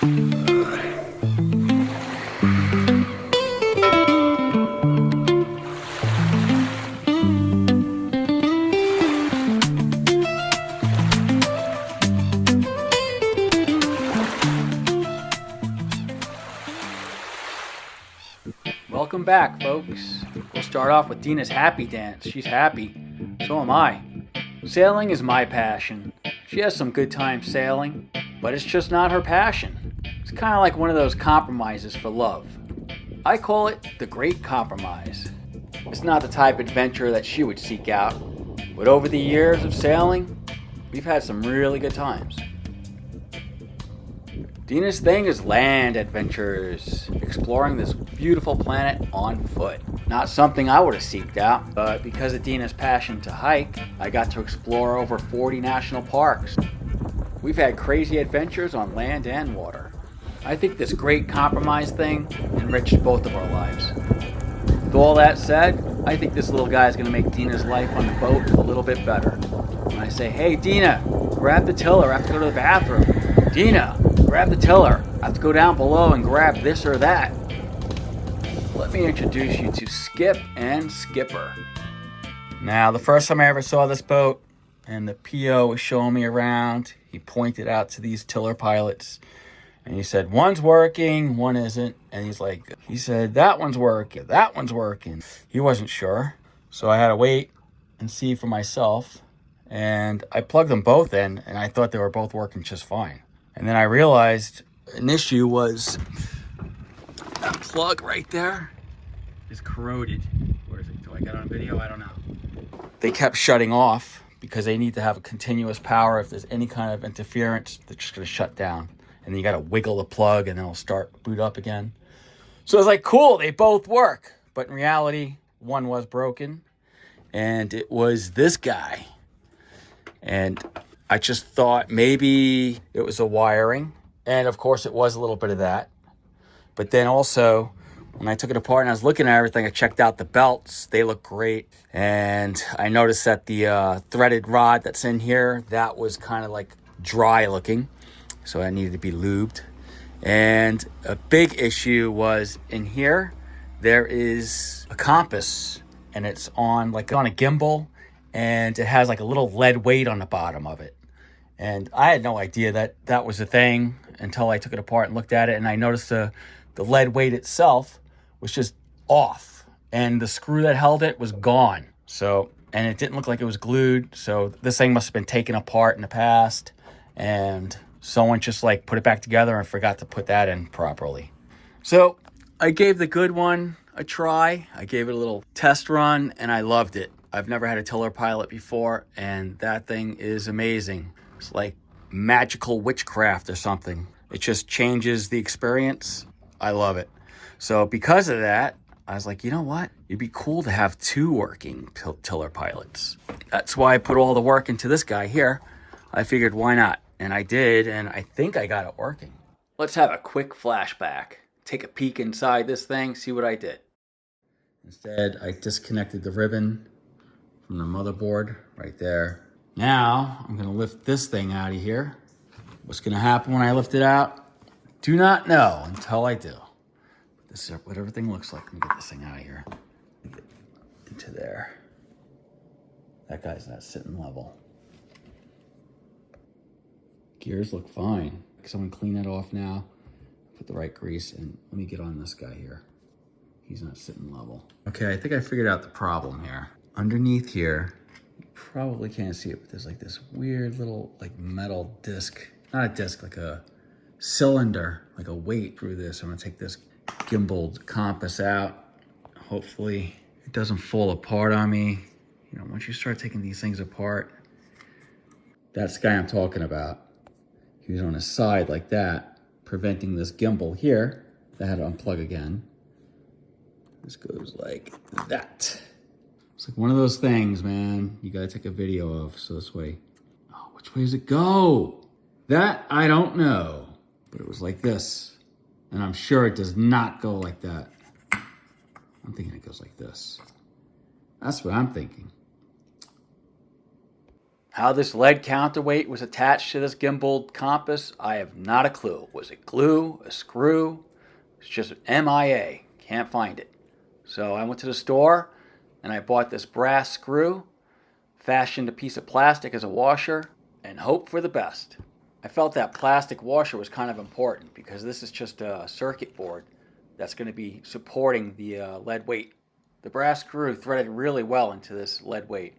Welcome back, folks. We'll start off with Deena's happy dance. She's happy. So am I. Sailing is my passion. She has some good times sailing, but it's just not her passion. It's kind of like one of those compromises for love. I call it the Great Compromise. It's not the type of adventure that she would seek out, but over the years of sailing, we've had some really good times. Deena's thing is land adventures, exploring this beautiful planet on foot. Not something I would have seeked out, but because of Deena's passion to hike, I got to explore over 40 national parks. We've had crazy adventures on land and water. I think this Great Compromise thing enriched both of our lives. With all that said, I think this little guy is going to make Deena's life on the boat a little bit better. When I say, hey Deena, grab the tiller, I have to go to the bathroom. Deena, grab the tiller, I have to go down below and grab this or that. Let me introduce you to Skip and Skipper. Now, the first time I ever saw this boat, and the PO was showing me around, he pointed out to these tiller pilots, and he said, one's working, one isn't. And he said, that one's working, that one's working. He wasn't sure, so I had to wait and see for myself. And I plugged them both in, and I thought they were both working just fine. And then I realized an issue was that plug right there is corroded. Where is it? Do I get on video? I don't know. They kept shutting off because they need to have a continuous power. If there's any kind of interference, they're just going to shut down. And then you got to wiggle the plug and then it'll start boot up again. So I was like, cool, they both work. But in reality, one was broken and it was this guy. And I just thought maybe it was a wiring. And of course it was a little bit of that. But then also, when I took it apart and I was looking at everything, I checked out the belts. They look great. And I noticed that the threaded rod that's in here, that was kind of like dry looking. So I needed to be lubed. And a big issue was in here, there is a compass. And it's on a gimbal. And it has like a little lead weight on the bottom of it. And I had no idea that that was a thing until I took it apart and looked at it. And I noticed the lead weight itself was just off. And the screw that held it was gone. So, and it didn't look like it was glued. So this thing must have been taken apart in the past. And someone just put it back together and forgot to put that in properly. So I gave the good one a try. I gave it a little test run and I loved it. I've never had a tiller pilot before, and that thing is amazing. It's like magical witchcraft or something. It just changes the experience. I love it. So because of that, I was like, you know what? It'd be cool to have two working tiller pilots. That's why I put all the work into this guy here. I figured, why not? And I did, and I think I got it working. Let's have a quick flashback. Take a peek inside this thing, see what I did. Instead, I disconnected the ribbon from the motherboard right there. Now I'm gonna lift this thing out of here. What's gonna happen when I lift it out? Do not know until I do. This is what everything looks like. Let me get this thing out of here. Get into there. That guy's not sitting level. Gears look fine. Someone clean that off now. Put the right grease and let me get on this guy here. He's not sitting level. Okay, I think I figured out the problem here. Underneath here, you probably can't see it, but there's this weird little metal disc. Not a disc, like a cylinder, like a weight through this. I'm gonna take this gimbaled compass out. Hopefully it doesn't fall apart on me. You know, once you start taking these things apart, that's the guy I'm talking about. He was on his side like that, preventing this gimbal here. That had to unplug again. This goes like that. It's like one of those things, man, you gotta take a video of, so this way. Oh, which way does it go? That I don't know, but it was like this. And I'm sure it does not go like that. I'm thinking it goes like this. That's what I'm thinking. How this lead counterweight was attached to this gimbal compass, I have not a clue. Was it glue, a screw? It's just MIA. Can't find it. So I went to the store and I bought this brass screw, fashioned a piece of plastic as a washer, and hoped for the best. I felt that plastic washer was kind of important because this is just a circuit board that's going to be supporting the lead weight. The brass screw threaded really well into this lead weight.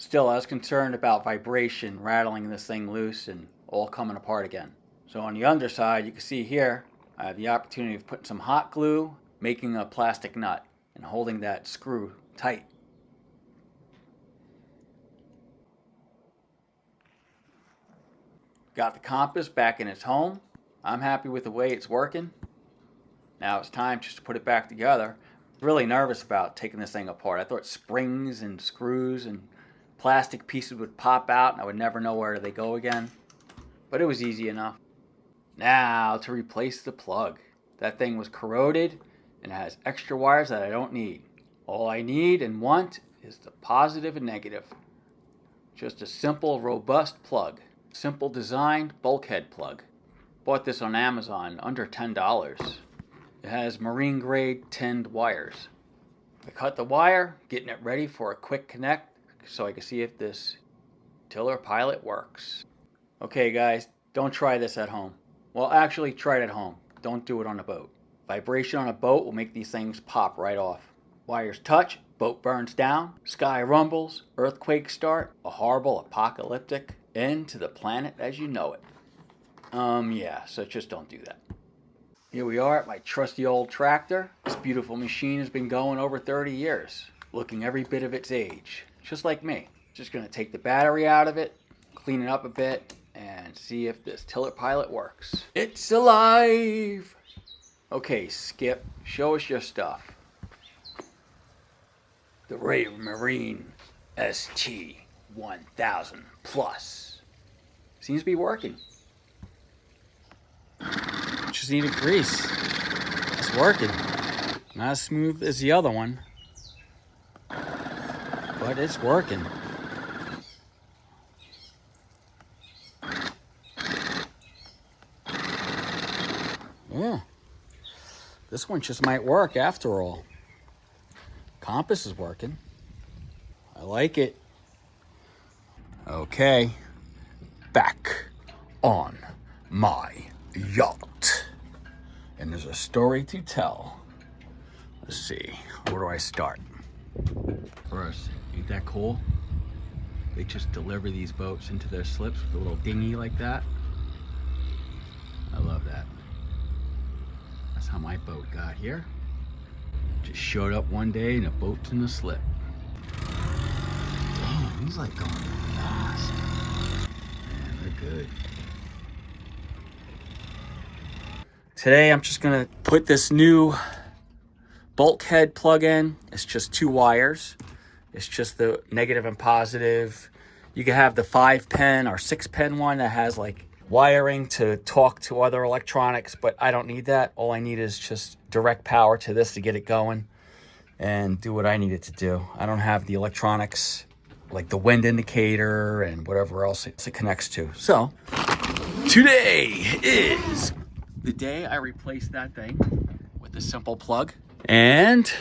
Still, I was concerned about vibration rattling this thing loose and all coming apart again. So on the underside, you can see here, I have the opportunity of putting some hot glue, making a plastic nut, and holding that screw tight. Got the compass back in its home. I'm happy with the way it's working. Now it's time just to put it back together. Really nervous about taking this thing apart. I thought springs and screws and plastic pieces would pop out and I would never know where they go again. But it was easy enough. Now to replace the plug. That thing was corroded and has extra wires that I don't need. All I need and want is the positive and negative. Just a simple, robust plug. Simple designed bulkhead plug. Bought this on Amazon, under $10. It has marine grade tinned wires. I cut the wire, getting it ready for a quick connect so I can see if this tiller pilot works. Okay guys, don't try this at home. Well, actually try it at home. Don't do it on a boat. Vibration on a boat will make these things pop right off. Wires touch, boat burns down, sky rumbles, earthquakes start, a horrible apocalyptic end to the planet as you know it. Yeah, so just don't do that. Here we are at my trusty old tractor. This beautiful machine has been going over 30 years, looking every bit of its age, just like me. Just gonna take the battery out of it, clean it up a bit, and see if this tiller pilot works. It's alive! Okay, Skip, show us your stuff. The Raymarine ST1000 Plus. Seems to be working. Just needed grease. It's working. Not as smooth as the other one, but it's working. Yeah. This one just might work after all. Compass is working. I like it. Okay. Back on my yacht. And there's a story to tell. Let's see. Where do I start? First, ain't that cool? They just deliver these boats into their slips with a little dinghy like that. I love that. That's how my boat got here. Just showed up one day and a boat's in the slip. Damn, he's like going fast. Man, they're good. Today I'm just gonna put this new bulkhead plug in. It's just 2 wires. It's just the negative and positive. You can have the 5-pin or 6-pin one that has like wiring to talk to other electronics, but I don't need that. All I need is just direct power to this to get it going and do what I need it to do. I don't have the electronics like the wind indicator and whatever else it connects to. So today is the day I replaced that thing with a simple plug, and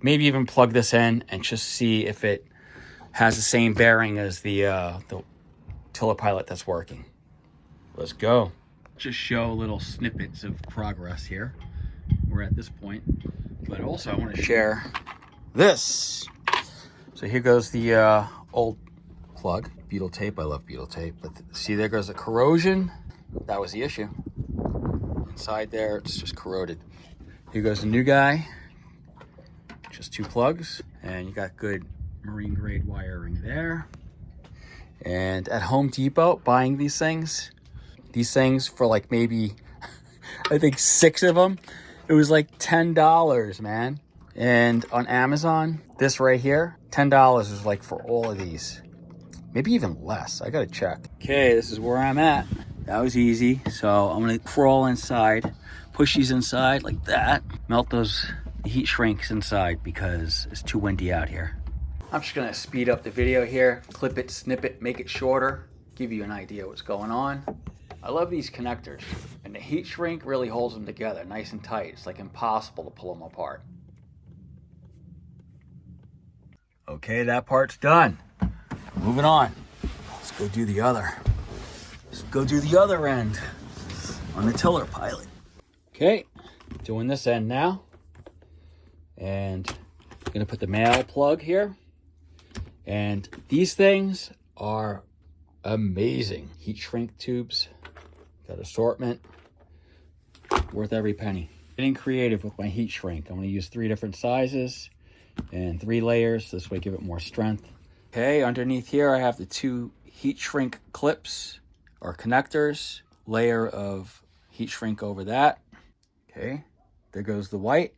maybe even plug this in and just see if it has the same bearing as the tiller pilot that's working. Let's go. Just show little snippets of progress here. We're at this point, but also I want to share this. So here goes the old plug, beetle tape. I love beetle tape, but see, there goes the corrosion. That was the issue. Inside there, it's just corroded. Here goes the new guy. Just 2 plugs, and you got good marine grade wiring there. And at Home Depot, buying these things for like maybe, I think 6 of them, it was like $10, man. And on Amazon, this right here, $10 is like for all of these. Maybe even less, I gotta check. Okay, this is where I'm at. That was easy. So I'm gonna crawl inside, push these inside like that, melt those heat shrinks inside because it's too windy out here. I'm just gonna speed up the video here, clip it, snip it, make it shorter, give you an idea what's going on. I love these connectors, and the heat shrink really holds them together nice and tight. It's like impossible to pull them apart. Okay, that part's done. Moving on. Let's go do the other. Let's go do the other end on the tiller pilot. Okay, doing this end now. And I'm gonna put the male plug here. And these things are amazing. Heat shrink tubes, got assortment, worth every penny. Getting creative with my heat shrink. I'm gonna use 3 different sizes and 3 layers. This way give it more strength. Okay, underneath here I have the 2 heat shrink clips or connectors. Layer of heat shrink over that. Okay, there goes the white.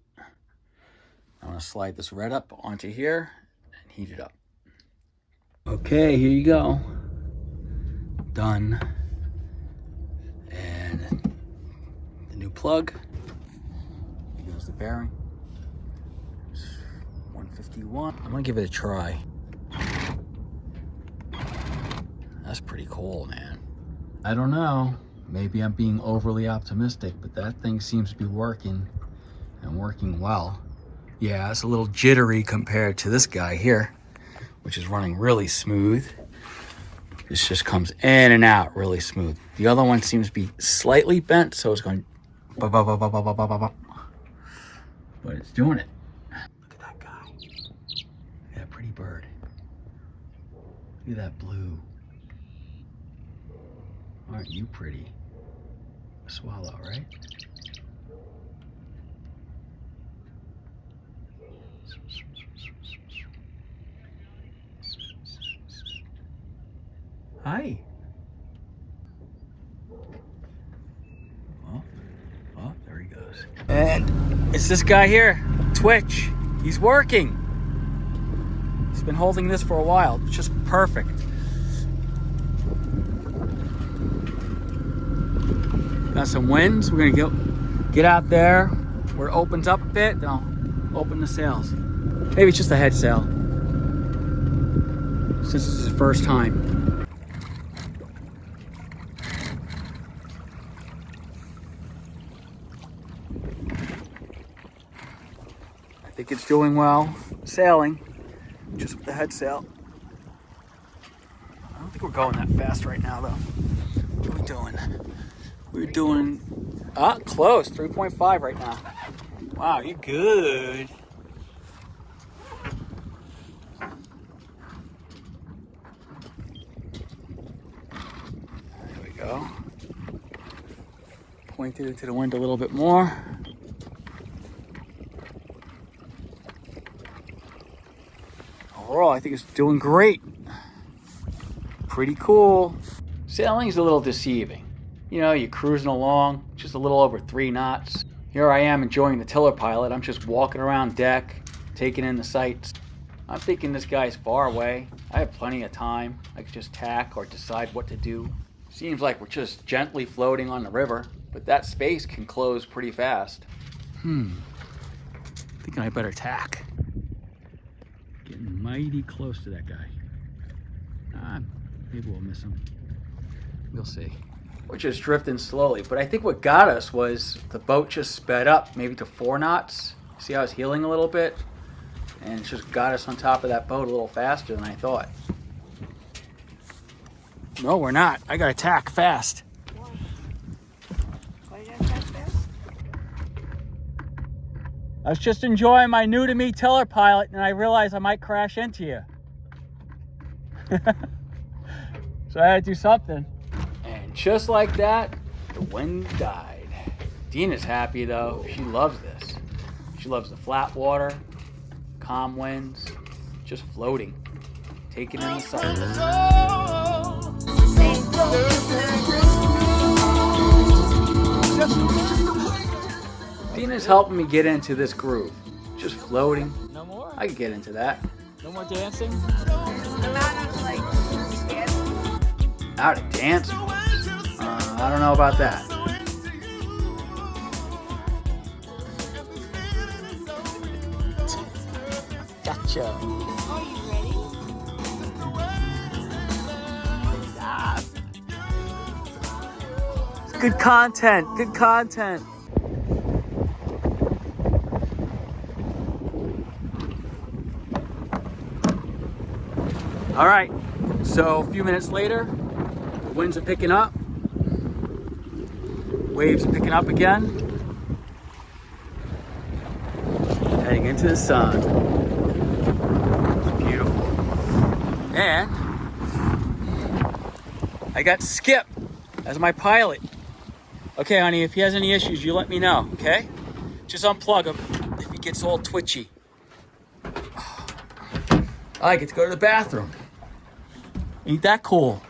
I'm gonna slide this red up onto here and heat it up. Okay, here you go. Done. And the new plug. Here goes the bearing. 151. I'm gonna give it a try. That's pretty cool, man. I don't know. Maybe I'm being overly optimistic, but that thing seems to be working and working well. Yeah, it's a little jittery compared to this guy here, which is running really smooth. This just comes in and out really smooth. The other one seems to be slightly bent, so it's going ba ba ba ba ba ba ba ba ba. But it's doing it. Look at that guy. Look at that pretty bird. Look at that blue. Aren't you pretty? A swallow, right? Hi. Oh, there he goes. And it's this guy here, Twitch. He's working. He's been holding this for a while. It's just perfect. Got some winds. We're gonna get out there where it opens up a bit. Then I'll open the sails. Maybe it's just a head sail, since this is the first time. I think it's doing well sailing, just with the head sail. I don't think we're going that fast right now though. What are we doing? We're doing, close, 3.5 right now. Wow, you're good. There we go. Pointed into the wind a little bit more. Overall, I think it's doing great. Pretty cool. Sailing's a little deceiving. You know, you're cruising along, just a little over 3 knots. Here I am enjoying the tiller pilot. I'm just walking around deck, taking in the sights. I'm thinking this guy's far away. I have plenty of time. I could just tack or decide what to do. Seems like we're just gently floating on the river, but that space can close pretty fast. Thinking I better tack. Getting mighty close to that guy. Maybe we'll miss him. We'll see. We're just drifting slowly, but I think what got us was the boat just sped up maybe to 4 knots. See how it's heeling a little bit? And it just got us on top of that boat a little faster than I thought. No, we're not. I gotta tack fast. Why you gotta tack fast? I was just enjoying my new to me tiller pilot and I realized I might crash into you. So I had to do something. And just like that, the wind died. Deena's happy though. She loves this. She loves the flat water, calm winds, just floating, taking in the sun. Deena's helping me get into this groove. Just floating. No more? I could get into that. No more dancing? How to dance? I don't know about that. Gotcha. Are you ready? Good content, good content. All right, so a few minutes later, the winds are picking up. Waves are picking up again. Heading into the sun. It's beautiful. And I got Skip as my pilot. Okay, honey, if he has any issues, you let me know, okay? Just unplug him if he gets all twitchy. I get to go to the bathroom. Ain't that cool?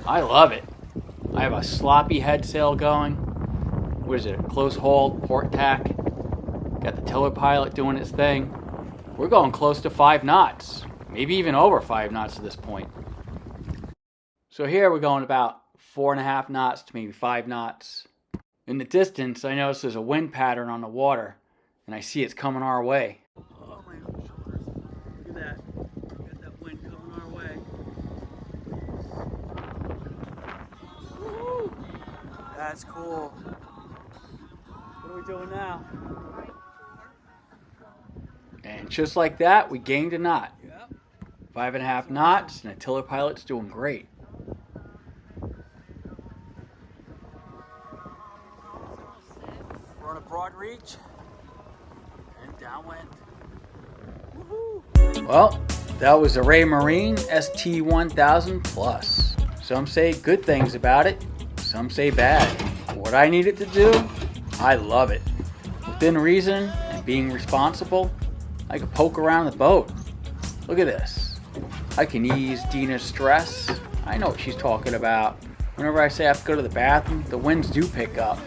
I love it. I have a sloppy head sail going. What is it? Close hold, port tack. Got the tiller pilot doing its thing. We're going close to 5 knots. Maybe even over 5 knots at this point. So here we're going about 4.5 knots to maybe 5 knots. In the distance, I notice there's a wind pattern on the water, and I see it's coming our way. Oh, my shoulders. Look at that. Got that wind coming our way. Woo! That's cool. What are we doing now? And just like that, we gained a knot. Yep. 5.5 knots, and the tiller pilot's doing great. We're on a broad reach and downwind. Woohoo! Well, that was a Raymarine ST1000 Plus. Some say good things about it, some say bad. What I need it to do, I love it. Within reason and being responsible, I can poke around the boat. Look at this. I can ease Deena's stress. I know what she's talking about. Whenever I say I have to go to the bathroom, the winds do pick up.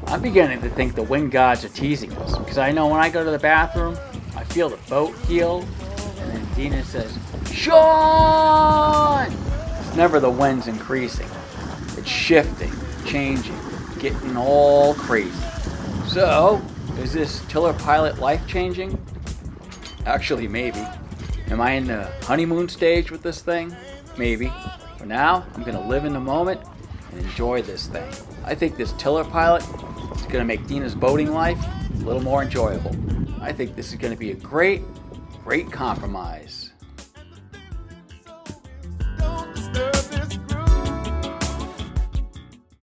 I'm beginning to think the wind gods are teasing us, because I know when I go to the bathroom, I feel the boat heel, and then Deena says, "Sean!" It's never the wind's increasing. It's shifting, changing, getting all crazy. So, is this tiller pilot life-changing? Actually, maybe. Am I in the honeymoon stage with this thing? Maybe. For now, I'm going to live in the moment and enjoy this thing. I think this tiller pilot is going to make Deena's boating life a little more enjoyable. I think this is going to be a great, great compromise.